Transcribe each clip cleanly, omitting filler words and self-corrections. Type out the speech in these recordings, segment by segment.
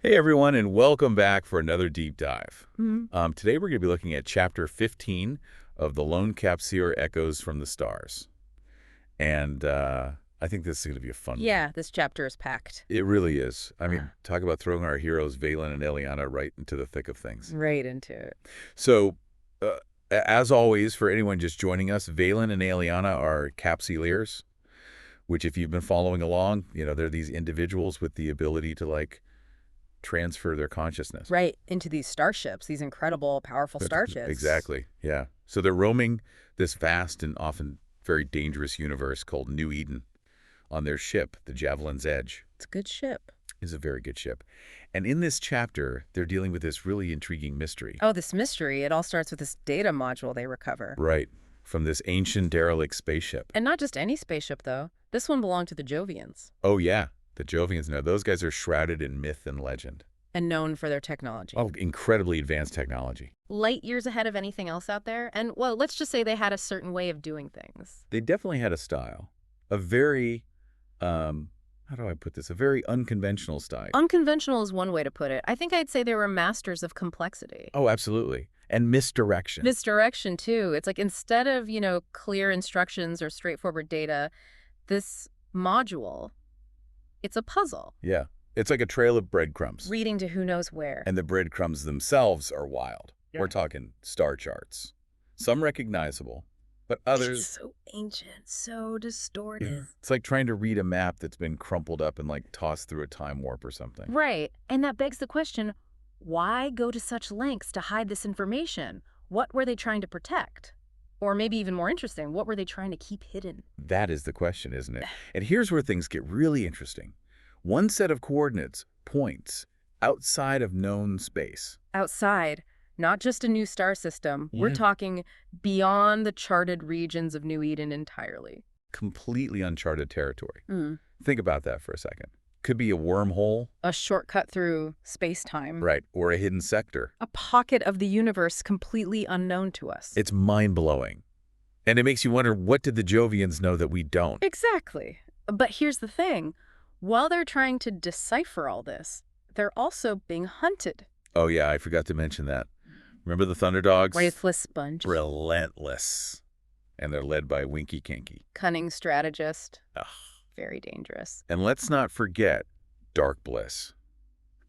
Hey everyone, and welcome back for another deep dive. Mhm. Today we're going to be looking at Chapter 15 of the Lone Capsuleer Echoes from the Stars. And I think this is going to be a fun one. Yeah, this chapter is packed. It really is. I mean, talk about throwing our heroes, Valen and Eliana, right into the thick of things. Right into it. So, as always, for anyone just joining us, Valen and Eliana are Capsuleers, which if you've been following along, they're these individuals with the ability to, transfer their consciousness. Right into these starships, these incredible, powerful starships. Exactly, yeah. So they're roaming this vast and often very dangerous universe called New Eden on their ship, the Javelin's Edge. It's a good ship. It's a very good ship. And in this chapter, they're dealing with this really intriguing mystery. Oh, this mystery. It all starts with this data module they recover. Right, from this ancient derelict spaceship. And not just any spaceship, though. This one belonged to the Jovians. Oh, yeah, the Jovians. Now, those guys are shrouded in myth and legend. And known for their technology. Oh, incredibly advanced technology. Light years ahead of anything else out there. And, well, let's just say they had a certain way of doing things. They definitely had a style. A very, how do I put this? A very unconventional style. Unconventional is one way to put it. I think I'd say they were masters of complexity. Oh, absolutely. And misdirection. Misdirection, too. It's like instead of, clear instructions or straightforward data, this module, it's a puzzle. Yeah. It's like a trail of breadcrumbs. Leading to who knows where. And the breadcrumbs themselves are wild. Yeah. We're talking star charts. Some recognizable, but others... So ancient, so distorted. It's like trying to read a map that's been crumpled up and tossed through a time warp or something. Right. And that begs the question, why go to such lengths to hide this information? What were they trying to protect? Or maybe even more interesting, what were they trying to keep hidden? That is the question, isn't it? And here's where things get really interesting. One set of coordinates points outside of known space. Outside, not just a new star system. We're talking beyond the charted regions of New Eden entirely. Completely uncharted territory. Think about that for a second. Could be a wormhole. A shortcut through space-time. Right, or a hidden sector. A pocket of the universe completely unknown to us. It's mind-blowing. And it makes you wonder, what did the Jovians know that we don't? Exactly. But here's the thing. While they're trying to decipher all this, they're also being hunted. Oh, yeah, I forgot to mention that. Remember the Thunderdogs? Ruthless sponge. Relentless. And they're led by Winky Kinky. Cunning strategist. Ugh. Very dangerous. And let's not forget Dark Bliss.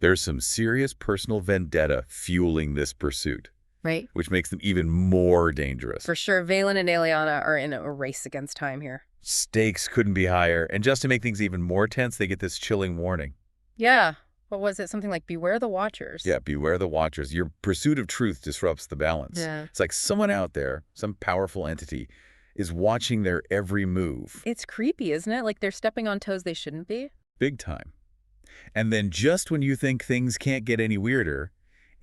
There's some serious personal vendetta fueling this pursuit. Right. Which makes them even more dangerous. For sure, Valen and Eliana are in a race against time here. Stakes couldn't be higher. And just to make things even more tense, they get this chilling warning. Yeah. What was it? Something like, beware the Watchers. Yeah, beware the Watchers. Your pursuit of truth disrupts the balance. Yeah. It's like someone out there, some powerful entity, is watching their every move. It's creepy, isn't it? Like they're stepping on toes they shouldn't be. Big time. And then just when you think things can't get any weirder,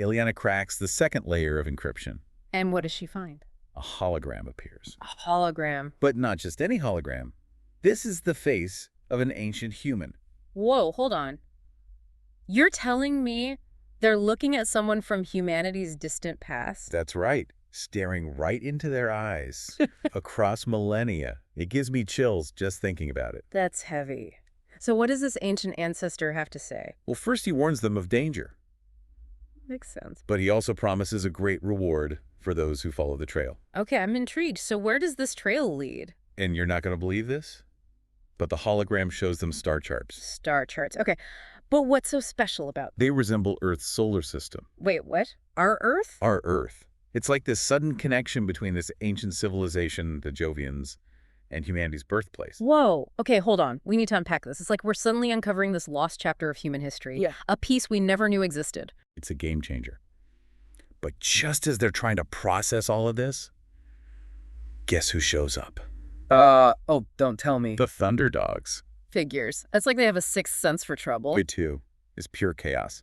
Eliana cracks the second layer of encryption. And what does she find? A hologram appears. A hologram. But not just any hologram. This is the face of an ancient human. Whoa, hold on. You're telling me they're looking at someone from humanity's distant past? That's right. Staring right into their eyes across millennia. It gives me chills just thinking about it. That's heavy. So what does this ancient ancestor have to say? Well, first he warns them of danger. Makes sense. But he also promises a great reward for those who follow the trail. Okay, I'm intrigued. So where does this trail lead? And you're not going to believe this? But the hologram shows them star charts. Star charts. Okay. But what's so special about them? They resemble Earth's solar system. Wait, what? Our Earth? Our Earth. It's like this sudden connection between this ancient civilization, the Jovians, and humanity's birthplace. Whoa. Okay, hold on. We need to unpack this. It's like we're suddenly uncovering this lost chapter of human history. Yeah. A piece we never knew existed. It's a game changer. But just as they're trying to process all of this, guess who shows up? Oh, don't tell me. The Thunderdogs. Figures. It's like they have a sixth sense for trouble. It too is pure chaos.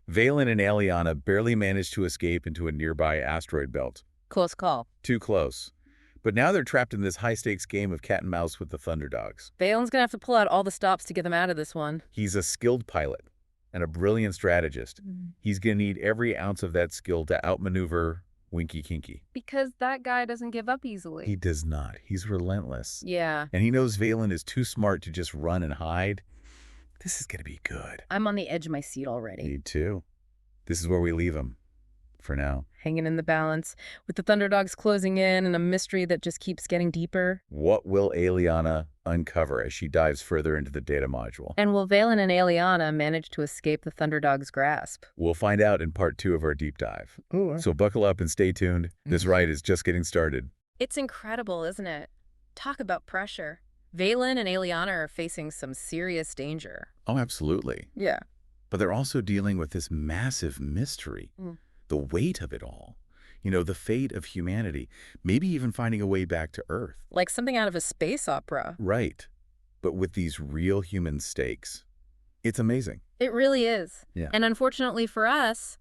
Valen and Eliana barely managed to escape into a nearby asteroid belt. Close call. Too close. But now they're trapped in this high-stakes game of cat and mouse with the Thunderdogs. Valen's gonna have to pull out all the stops to get them out of this one. He's a skilled pilot and a brilliant strategist. He's going to need every ounce of that skill to outmaneuver Winky Kinky. Because that guy doesn't give up easily. He does not. He's relentless. Yeah. And he knows Valen is too smart to just run and hide. This is going to be good. I'm on the edge of my seat already. Me too. This is where we leave him for now. Hanging in the balance, with the Thunderdogs closing in and a mystery that just keeps getting deeper. What will Aeliana uncover as she dives further into the data module? And will Valen and Aeliana manage to escape the Thunderdogs' grasp? We'll find out in part 2 of our deep dive. Ooh. So buckle up and stay tuned. This ride is just getting started. It's incredible, isn't it? Talk about pressure. Valen and Aeliana are facing some serious danger. Oh, absolutely. Yeah. But they're also dealing with this massive mystery. The weight of it all. You know, the fate of humanity. Maybe even finding a way back to Earth. Like something out of a space opera. Right. But with these real human stakes. It's amazing. It really is. Yeah. And unfortunately for us,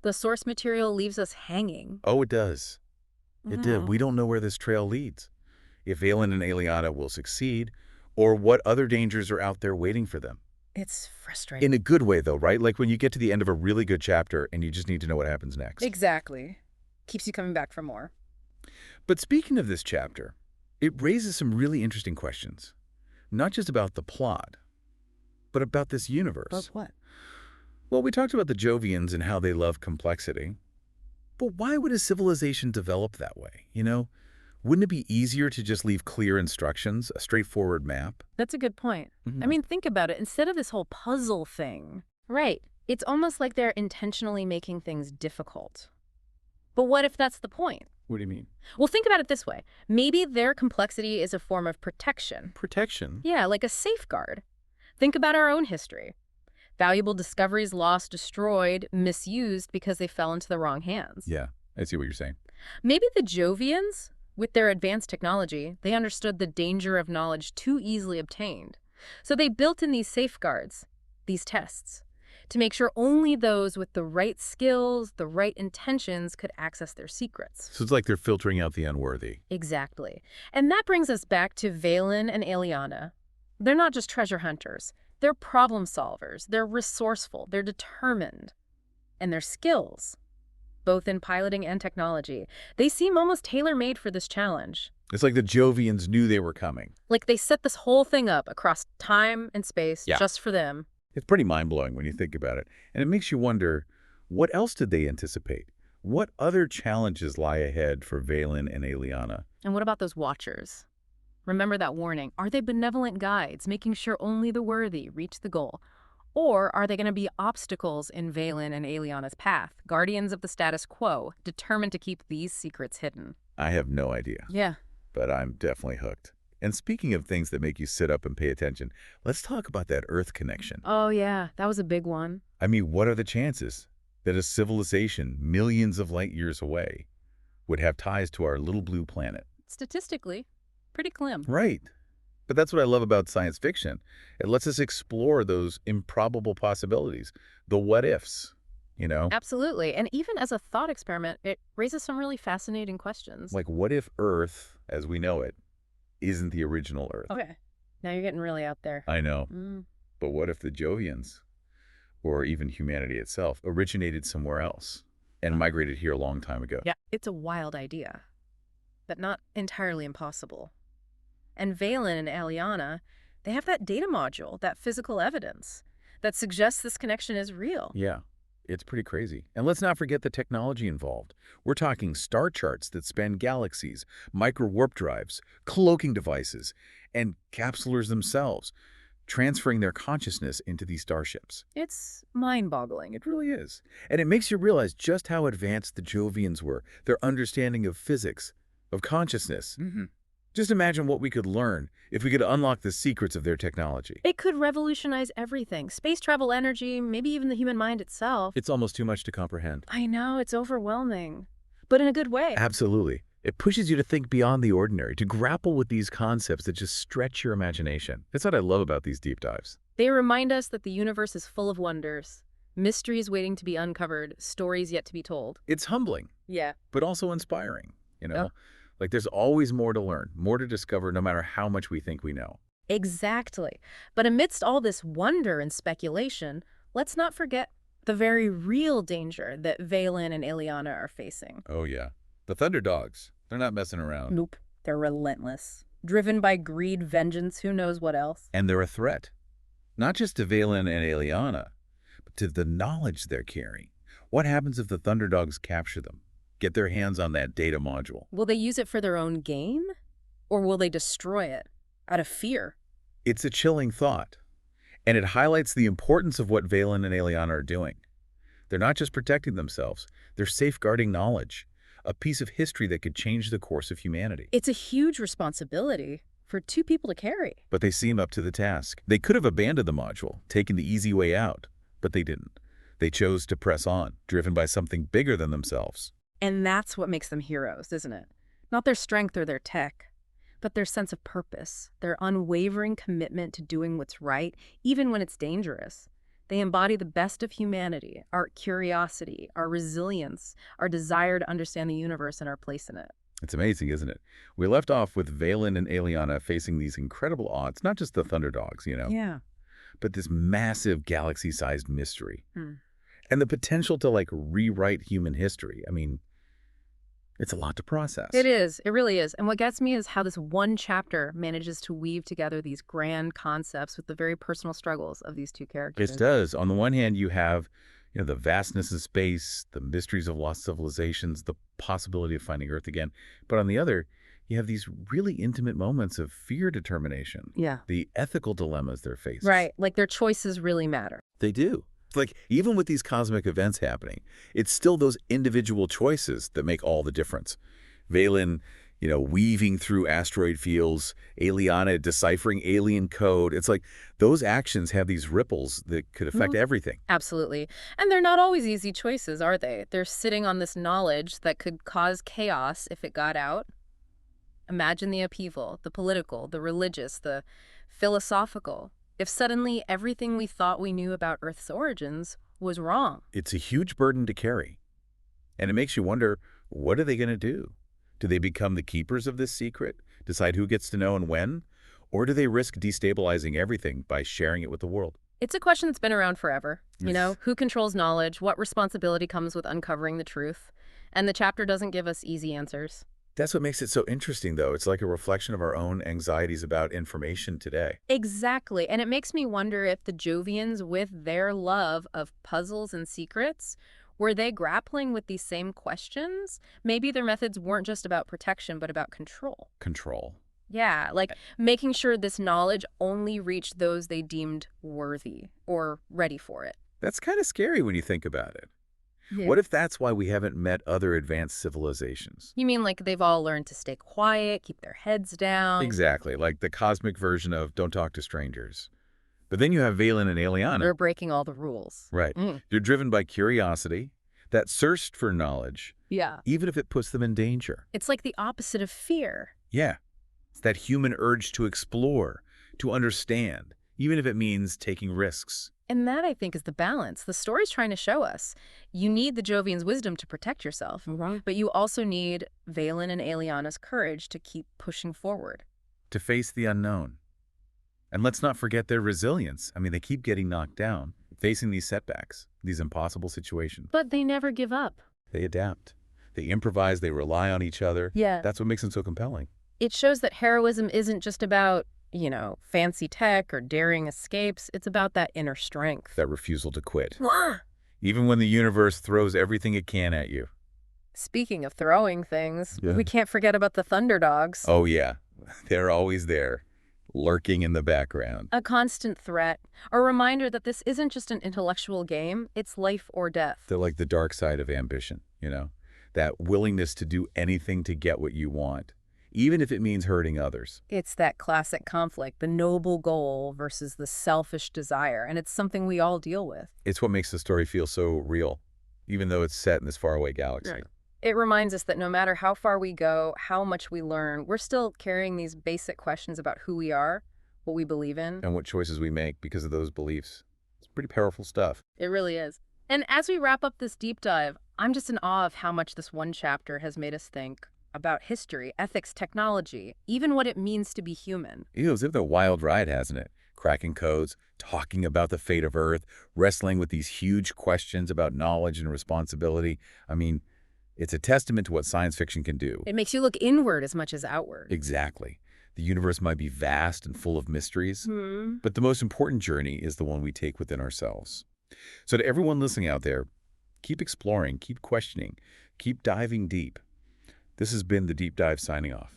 the source material leaves us hanging. Oh, it does. It did. We don't know where this trail leads. If Valen and Aeliana will succeed, or what other dangers are out there waiting for them. It's frustrating. In a good way, though, right? Like when you get to the end of a really good chapter and you just need to know what happens next. Exactly. Keeps you coming back for more. But speaking of this chapter, it raises some really interesting questions. Not just about the plot, but about this universe. But what? Well, we talked about the Jovians and how they love complexity. But why would a civilization develop that way, you know? Wouldn't it be easier to just leave clear instructions, a straightforward map? That's a good point. I mean, think about it. Instead of this whole puzzle thing. Right. It's almost like they're intentionally making things difficult. But what if that's the point? What do you mean? Well, think about it this way. Maybe their complexity is a form of protection. Protection? Yeah, like a safeguard. Think about our own history. Valuable discoveries lost, destroyed, misused because they fell into the wrong hands. Yeah, I see what you're saying. Maybe the Jovians, with their advanced technology, they understood the danger of knowledge too easily obtained. So they built in these safeguards, these tests, to make sure only those with the right skills, the right intentions could access their secrets. So it's like they're filtering out the unworthy. Exactly. And that brings us back to Valen and Aeliana. They're not just treasure hunters. They're problem solvers. They're resourceful. They're determined. And their skills, both in piloting and technology, they seem almost tailor-made for this challenge. It's like the Jovians knew they were coming. Like they set this whole thing up across time and space just for them. It's pretty mind-blowing when you think about it. And it makes you wonder, what else did they anticipate? What other challenges lie ahead for Valen and Aeliana? And what about those watchers? Remember that warning. Are they benevolent guides, making sure only the worthy reach the goal? Or are they going to be obstacles in Valen and Aeliana's path, guardians of the status quo, determined to keep these secrets hidden? I have no idea. Yeah. But I'm definitely hooked. And speaking of things that make you sit up and pay attention, let's talk about that Earth connection. Oh, yeah. That was a big one. I mean, what are the chances that a civilization millions of light years away would have ties to our little blue planet? Statistically, pretty slim. Right. But that's what I love about science fiction. It lets us explore those improbable possibilities, the what-ifs, you know? Absolutely. And even as a thought experiment, it raises some really fascinating questions. Like, what if Earth, as we know it, isn't the original Earth? Okay. Now you're getting really out there. I know. But what if the Jovians, or even humanity itself, originated somewhere else and migrated here a long time ago? Yeah. It's a wild idea, but not entirely impossible. And Valen and Aeliana, they have that data module, that physical evidence, that suggests this connection is real. Yeah, it's pretty crazy. And let's not forget the technology involved. We're talking star charts that span galaxies, micro-warp drives, cloaking devices, and capsulers themselves, transferring their consciousness into these starships. It's mind-boggling. It really is. And it makes you realize just how advanced the Jovians were, their understanding of physics, of consciousness. Just imagine what we could learn if we could unlock the secrets of their technology. It could revolutionize everything. Space travel, energy, maybe even the human mind itself. It's almost too much to comprehend. I know, it's overwhelming, but in a good way. Absolutely. It pushes you to think beyond the ordinary, to grapple with these concepts that just stretch your imagination. That's what I love about these deep dives. They remind us that the universe is full of wonders, mysteries waiting to be uncovered, stories yet to be told. It's humbling, Yeah. but also inspiring, you know? Yeah. Like there's always more to learn, more to discover, no matter how much we think we know. Exactly. But amidst all this wonder and speculation, let's not forget the very real danger that Valen and Aeliana are facing. Oh yeah. The Thunder Dogs, they're not messing around. Nope. They're relentless. Driven by greed, vengeance, who knows what else. And they're a threat. Not just to Valen and Aliana, but to the knowledge they're carrying. What happens if the Thunderdogs capture them, get their hands on that data module? Will they use it for their own gain? Or will they destroy it out of fear? It's a chilling thought, and it highlights the importance of what Valen and Aliana are doing. They're not just protecting themselves, they're safeguarding knowledge, a piece of history that could change the course of humanity. It's a huge responsibility for two people to carry. But they seem up to the task. They could have abandoned the module, taken the easy way out, but they didn't. They chose to press on, driven by something bigger than themselves. And that's what makes them heroes, isn't it? Not their strength or their tech, but their sense of purpose, their unwavering commitment to doing what's right, even when it's dangerous. They embody the best of humanity, our curiosity, our resilience, our desire to understand the universe and our place in it. It's amazing, isn't it? We left off with Valen and Aliana facing these incredible odds, not just the Thunderdogs, Yeah. but this massive galaxy-sized mystery. And the potential to, like, rewrite human history. I mean, it's a lot to process. It is. It really is. And what gets me is how this one chapter manages to weave together these grand concepts with the very personal struggles of these two characters. It does. On the one hand, you have, the vastness of space, the mysteries of lost civilizations, the possibility of finding Earth again. But on the other, you have these really intimate moments of fear determination. Yeah. The ethical dilemmas they're facing. Right. Like their choices really matter. They do. Like, even with these cosmic events happening, it's still those individual choices that make all the difference. Valen, weaving through asteroid fields, Aliana deciphering alien code. It's like those actions have these ripples that could affect everything. Absolutely. And they're not always easy choices, are they? They're sitting on this knowledge that could cause chaos if it got out. Imagine the upheaval, the political, the religious, the philosophical. If suddenly everything we thought we knew about Earth's origins was wrong. It's a huge burden to carry. And it makes you wonder, what are they going to do? Do they become the keepers of this secret, decide who gets to know and when? Or do they risk destabilizing everything by sharing it with the world? It's a question that's been around forever. Yes. Who controls knowledge? What responsibility comes with uncovering the truth? And the chapter doesn't give us easy answers. That's what makes it so interesting, though. It's like a reflection of our own anxieties about information today. Exactly. And it makes me wonder if the Jovians, with their love of puzzles and secrets, were they grappling with these same questions? Maybe their methods weren't just about protection, but about control. Control. Yeah, like making sure this knowledge only reached those they deemed worthy or ready for it. That's kind of scary when you think about it. Yeah. What if that's why we haven't met other advanced civilizations? You mean like they've all learned to stay quiet, keep their heads down? Exactly, like the cosmic version of don't talk to strangers. But then you have Valen and Aliana. They're breaking all the rules. Right. They're driven by curiosity, that thirst for knowledge, Yeah. even if it puts them in danger. It's like the opposite of fear. Yeah. It's that human urge to explore, to understand, even if it means taking risks. And that, I think, is the balance the story's trying to show us. You need the Jovian's wisdom to protect yourself, but you also need Valen and Aliana's courage to keep pushing forward. To face the unknown. And let's not forget their resilience. I mean, they keep getting knocked down, facing these setbacks, these impossible situations. But they never give up. They adapt. They improvise. They rely on each other. Yeah. That's what makes them so compelling. It shows that heroism isn't just about, fancy tech or daring escapes. It's about that inner strength. That refusal to quit. Even when the universe throws everything it can at you. Speaking of throwing things, Yeah. we can't forget about the Thunderdogs. Oh, yeah. They're always there, lurking in the background. A constant threat, a reminder that this isn't just an intellectual game, it's life or death. They're like the dark side of ambition, that willingness to do anything to get what you want, even if it means hurting others. It's that classic conflict, the noble goal versus the selfish desire, and it's something we all deal with. It's what makes the story feel so real, even though it's set in this faraway galaxy. Right. It reminds us that no matter how far we go, how much we learn, we're still carrying these basic questions about who we are, what we believe in. And what choices we make because of those beliefs. It's pretty powerful stuff. It really is. And as we wrap up this deep dive, I'm just in awe of how much this one chapter has made us think about history, ethics, technology, even what it means to be human. It's been a wild ride, hasn't it? Cracking codes, talking about the fate of Earth, wrestling with these huge questions about knowledge and responsibility. I mean, it's a testament to what science fiction can do. It makes you look inward as much as outward. Exactly. The universe might be vast and full of mysteries, but the most important journey is the one we take within ourselves. So to everyone listening out there, keep exploring, keep questioning, keep diving deep. This has been The Deep Dive signing off.